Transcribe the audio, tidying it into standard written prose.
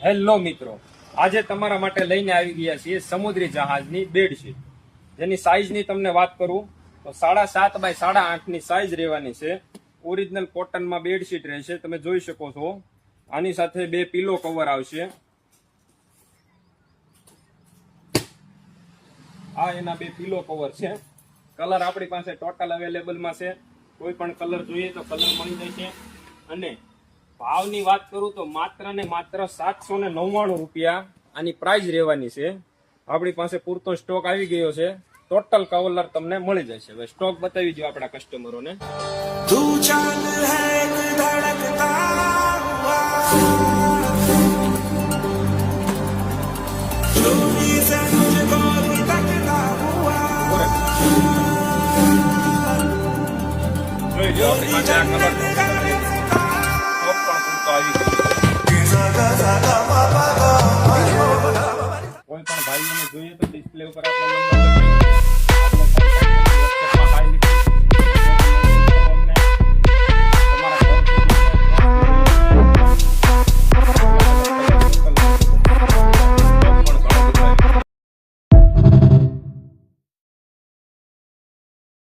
Hello મિત્રો, આજે તમારા માટે લઈને આવી ગયા છીએ સમુદ્રી જહાજની બેડશીટ, જેની સાઈઝની તમને વાત કરું તો 7.5 બાય 8.5 ની સાઈઝ રહેવાની છે. ઓરિજિનલ કોટનમાં બેડશીટ રહેશે. તમે જોઈ શકો છો. આની સાથે 2 પીલો કવર આવશે. આ એના 2 પીલો કવર છે. કલર આપણી પાસે ટોટલ અવેલેબલમાં છે. કોઈ પણ કલર જોઈએ તો કલર મળી જશે. અને ભાવની વાત કરું તો માત્ર ને માત્ર 799 રૂપિયા આની પ્રાઇસ રહેવાની છે. આપણી પાસે પૂરતો સ્ટોક આવી ગયો છે. ટોટલ કવર તમને મળી જશે. હવે સ્ટોક બતાવી દો આપણા કસ્ટમરોને. જોઈ લો, આપણી પાસે આ કલર કોઈ પણ ભાઈઓને જોઈએ તો ડિસ્પ્લે ઉપર આપણો નંબર